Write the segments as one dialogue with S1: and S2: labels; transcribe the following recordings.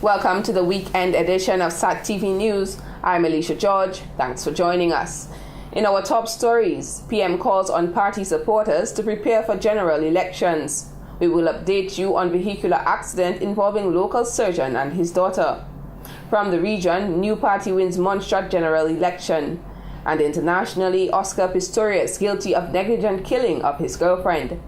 S1: Welcome to the weekend edition of SAT TV News. I'm Alicia George. Thanks for joining us. In our top stories, PM calls on party supporters to prepare for general elections. We will update you on vehicular accident involving local surgeon and his daughter. From the region, new party wins Montserrat general election. And internationally, Oscar Pistorius guilty of negligent killing of his girlfriend.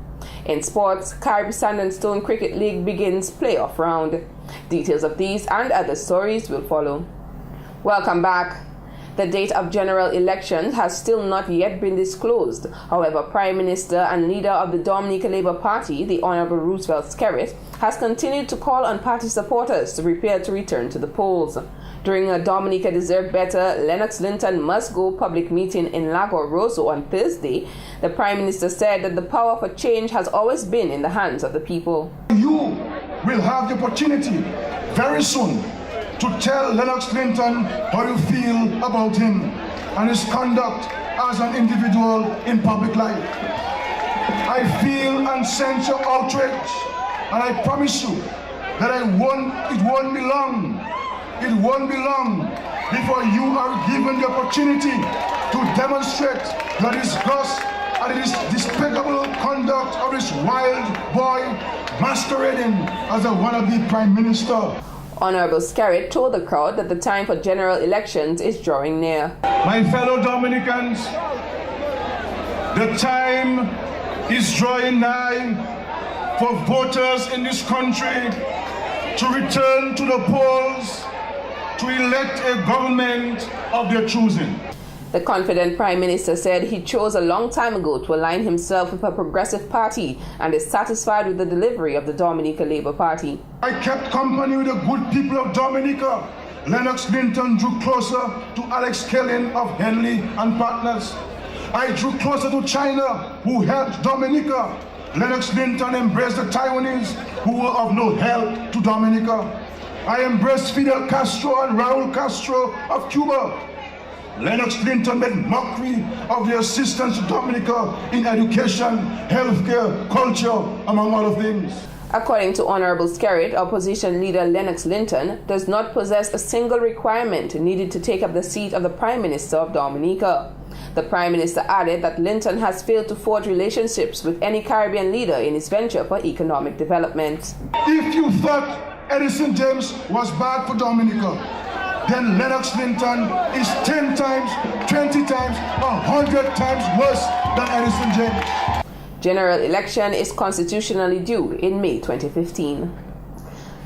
S1: In sports, Carib Sand and Stone Cricket League begins playoff round. Details of these and other stories will follow. Welcome back. The date of general elections has still not yet been disclosed. However, Prime Minister and leader of the Dominica Labour Party, the Honourable Roosevelt Skerritt, has continued to call on party supporters to prepare to return to the polls. During a Dominica Deserve Better, Lennox Linton Must Go public meeting in Lago Rosso on Thursday, the Prime Minister said that the power for change has always been in the hands of the people.
S2: You will have the opportunity very soon to tell Lennox Linton how you feel about him and his conduct as an individual in public life. I feel and sense your outrage, and I promise you that it won't be long before you are given the opportunity to demonstrate the disgust and the despicable conduct of this wild boy masquerading as a wannabe Prime Minister.
S1: Honourable Skerritt told the crowd that the time for general elections is drawing near.
S2: My fellow Dominicans, the time is drawing nigh for voters in this country to return to the polls to elect a government of their choosing.
S1: The confident Prime Minister said he chose a long time ago to align himself with a progressive party and is satisfied with the delivery of the Dominica Labour Party.
S2: I kept company with the good people of Dominica. Lennox Linton drew closer to Alex Kellin of Henley and Partners. I drew closer to China, who helped Dominica. Lennox Linton embraced the Taiwanese, who were of no help to Dominica. I embraced Fidel Castro and Raul Castro of Cuba. Lennox Linton made mockery of the assistance to Dominica in education, healthcare, culture, among other things.
S1: According to Honourable Skerritt, opposition leader Lennox Linton does not possess a single requirement needed to take up the seat of the Prime Minister of Dominica. The Prime Minister added that Linton has failed to forge relationships with any Caribbean leader in his venture for economic development.
S2: If you thought Edison James was bad for Dominica, then Lennox Linton is 10 times, 20 times, 100 times worse than Edison James.
S1: General election is constitutionally due in May 2015.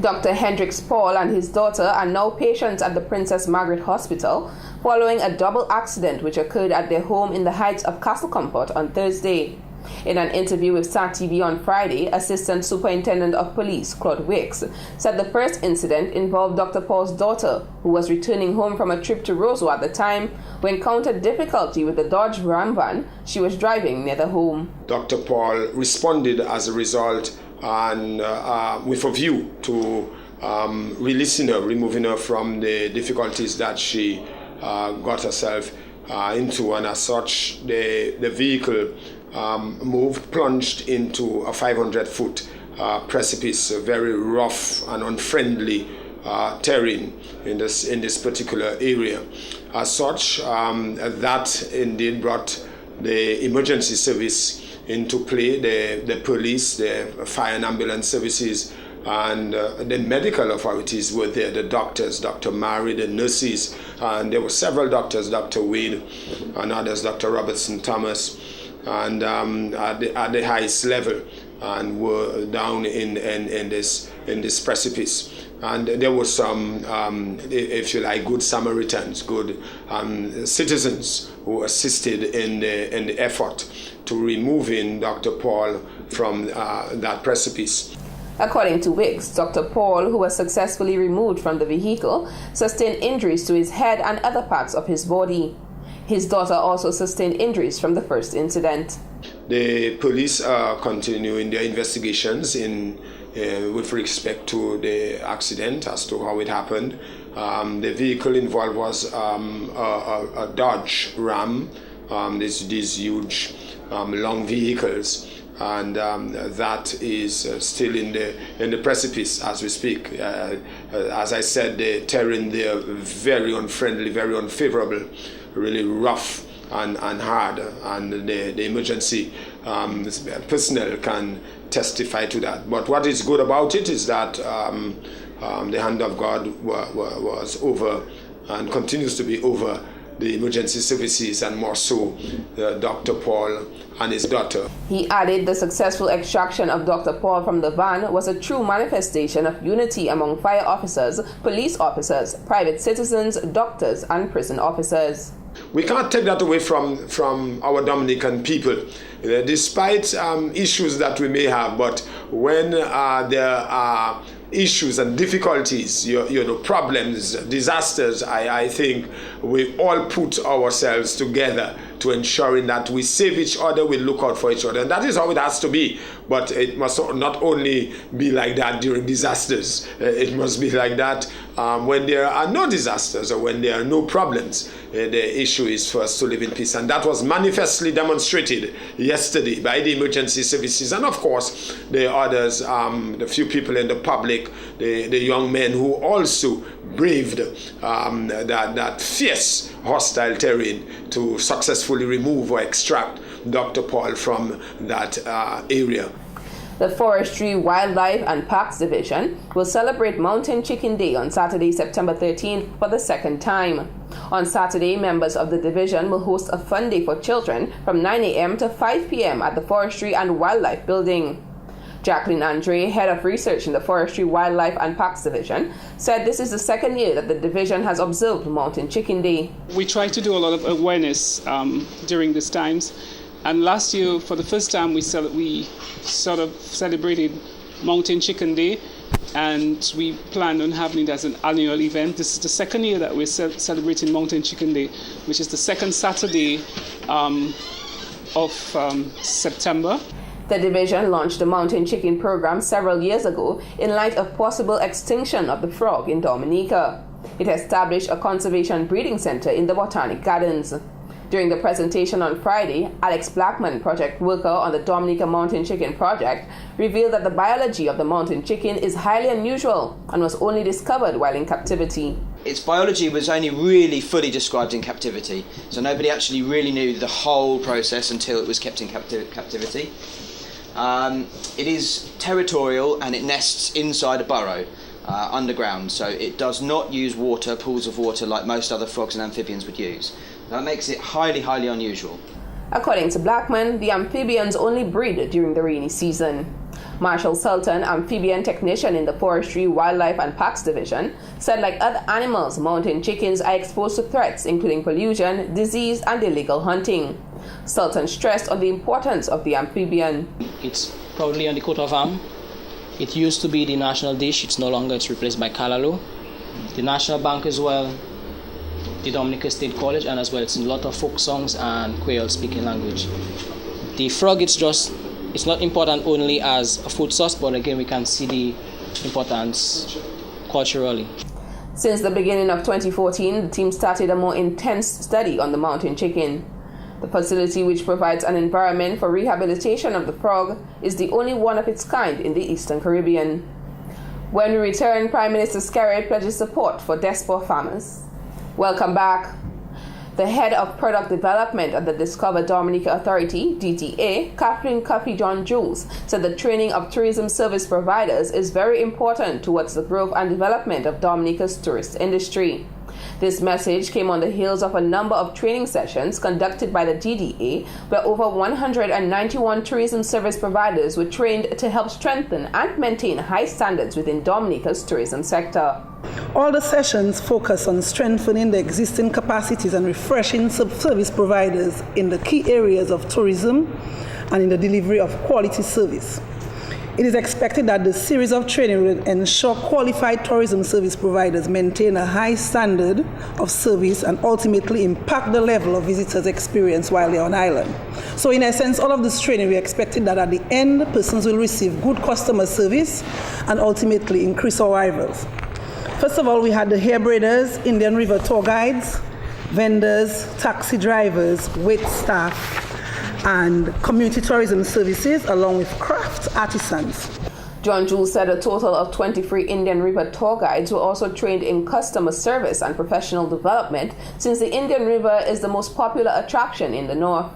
S1: Dr. Hendrix Paul and his daughter are now patients at the Princess Margaret Hospital following a double accident which occurred at their home in the Heights of Castle Comfort on Thursday. In an interview with SAT TV on Friday, Assistant Superintendent of Police Claude Wicks said the first incident involved Dr. Paul's daughter, who was returning home from a trip to Roseau at the time, who encountered difficulty with the Dodge Ram van she was driving near the home.
S3: Dr. Paul responded as a result and with a view to releasing her, removing her from the difficulties that she got herself into, and as such the vehicle plunged into a 500-foot precipice, a very rough and unfriendly terrain in this particular area. As such, that indeed brought the emergency service into play, the police, the fire and ambulance services, and the medical authorities were there, the doctors, Dr. Mary, the nurses, and there were several doctors, Dr. Wade and others, Dr. Robertson Thomas, and at the highest level, and were down in this precipice. And there were some, if you like, good Samaritans, good citizens who assisted in the effort to removing Dr. Paul from that precipice.
S1: According to Wicks, Dr. Paul, who was successfully removed from the vehicle, sustained injuries to his head and other parts of his body. His daughter also sustained injuries from the first incident.
S3: The police are continuing their investigations with respect to the accident as to how it happened. The vehicle involved was a Dodge Ram, these huge long vehicles, and that is still in the precipice as we speak. As I said, the terrain there very unfriendly, very unfavorable, really rough and hard, and the emergency personnel can testify to that. But what is good about it is that the hand of God was over and continues to be over the emergency services, and more so Dr. Paul and his daughter.
S1: He added the successful extraction of Dr. Paul from the van was a true manifestation of unity among fire officers, police officers, private citizens, doctors, and prison officers.
S3: We can't take that away from our Dominican people, despite issues that we may have. But when there are issues and difficulties, problems, disasters, I think we all put ourselves together to ensuring that we save each other, we look out for each other. And that is how it has to be. But it must not only be like that during disasters. It must be like that when there are no disasters or when there are no problems. The issue is for us to live in peace. And that was manifestly demonstrated yesterday by the emergency services. And of course, the others, the few people in the public, the young men who also braved that fierce hostile terrain to successfully remove or extract Dr. Paul from that area.
S1: The Forestry, Wildlife and Parks Division will celebrate Mountain Chicken Day on Saturday, September 13th for the second time. On Saturday, members of the division will host a fun day for children from 9 a.m. to 5 p.m. at the Forestry and Wildlife Building. Jacqueline Andre, head of research in the Forestry, Wildlife and Parks Division, said this is the second year that the division has observed Mountain Chicken Day.
S4: We try to do a lot of awareness during these times. And last year, for the first time, we sort of celebrated Mountain Chicken Day, and we plan on having it as an annual event. This is the second year that we're celebrating Mountain Chicken Day, which is the second Saturday of September.
S1: The division launched the Mountain Chicken program several years ago in light of possible extinction of the frog in Dominica. It established a conservation breeding center in the Botanic Gardens. During the presentation on Friday, Alex Blackman, project worker on the Dominica Mountain Chicken project, revealed that the biology of the mountain chicken is highly unusual and was only discovered while in captivity.
S5: Its biology was only really fully described in captivity, so nobody actually really knew the whole process until it was kept in captivity. It is territorial and it nests inside a burrow underground, so it does not use pools of water like most other frogs and amphibians would use. That makes it highly, highly unusual.
S1: According to Blackman, the amphibians only breed during the rainy season. Marshall Sultan, amphibian technician in the Forestry, Wildlife and Parks Division, said like other animals, mountain chickens are exposed to threats including pollution, disease and illegal hunting. Sultan stressed on the importance of the amphibian.
S6: It's probably on the coat of arm. It used to be the national dish. It's no longer. It's replaced by callaloo. The National Bank as well, the Dominica State College, and as well it's in a lot of folk songs and Creole speaking language. The frog, it's not important only as a food source, but again we can see the importance culturally.
S1: Since the beginning of 2014, the team started a more intense study on the mountain chicken. The facility, which provides an environment for rehabilitation of the frog, is the only one of its kind in the Eastern Caribbean. When we return, Prime Minister Skerrit pledges support for Despo farmers. Welcome back. The head of product development at the Discover Dominica Authority, DTA, Kathleen Cuffy John Jules, said the training of tourism service providers is very important towards the growth and development of Dominica's tourist industry. This message came on the heels of a number of training sessions conducted by the DDA, where over 191 tourism service providers were trained to help strengthen and maintain high standards within Dominica's tourism sector.
S7: All the sessions focus on strengthening the existing capacities and refreshing service providers in the key areas of tourism and in the delivery of quality service. It is expected that the series of training will ensure qualified tourism service providers maintain a high standard of service and ultimately impact the level of visitors' experience while they're on island. So in essence, all of this training, we expected that at the end, persons will receive good customer service and ultimately increase arrivals. First of all, we had the hairbraiders, Indian River tour guides, vendors, taxi drivers, wait staff, and community tourism services, along with craft artisans.
S1: John Jules said a total of 23 Indian River tour guides were also trained in customer service and professional development, since the Indian River is the most popular attraction in the north.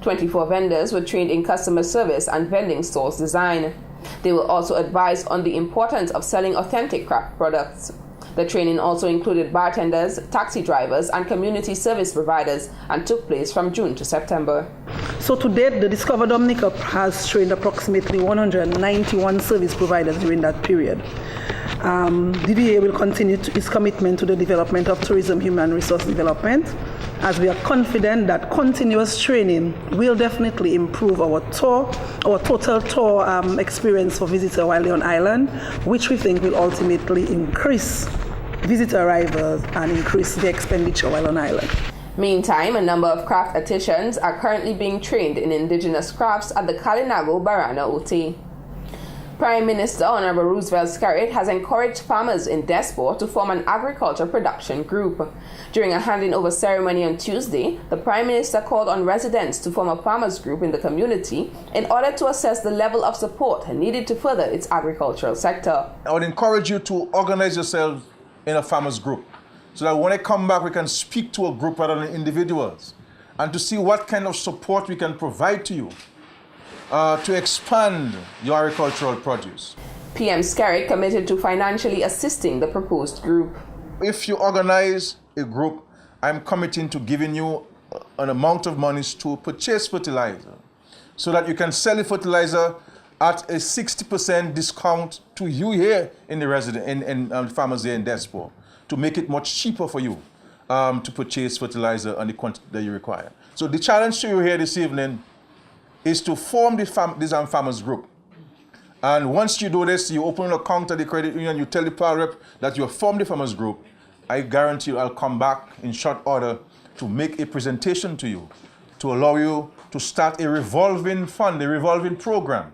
S1: 24 vendors were trained in customer service and vending stalls design. They were also advised on the importance of selling authentic craft products. The training also included bartenders, taxi drivers, and community service providers, and took place from June to September.
S7: So to date, the Discover Dominica has trained approximately 191 service providers during that period. DDA will continue its commitment to the development of tourism human resource development, as we are confident that continuous training will definitely improve our total tour experience for visitors while they're on island, which we think will ultimately increase visitor arrivals and increase the expenditure while on island.
S1: Meantime, a number of craft artisans are currently being trained in indigenous crafts at the Kalinago Barana OT. Prime Minister Honorable Roosevelt Skerrit has encouraged farmers in Desport to form an agriculture production group. During a handing-over ceremony on Tuesday, the Prime Minister called on residents to form a farmers group in the community in order to assess the level of support needed to further its agricultural sector.
S2: I would encourage you to organize yourself in a farmers group, so that when I come back, we can speak to a group rather than individuals, and to see what kind of support we can provide to you to expand your agricultural produce.
S1: PM Skerrit committed to financially assisting the proposed group.
S2: If you organize a group, I'm committing to giving you an amount of money to purchase fertilizer, so that you can sell the fertilizer at a 60% discount to you here in the farmers here in Desport, to make it much cheaper for you to purchase fertilizer and the quantity that you require. So the challenge to you here this evening is to form this farmers group. And once you do this, you open an account at the credit union, you tell the PAL rep that you have formed the farmers group. I guarantee you I'll come back in short order to make a presentation to you to allow you to start a revolving fund, a revolving program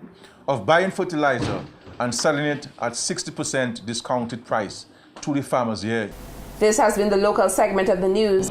S2: of buying fertilizer and selling it at 60% discounted price to the farmers here.
S1: This has been the local segment of the news.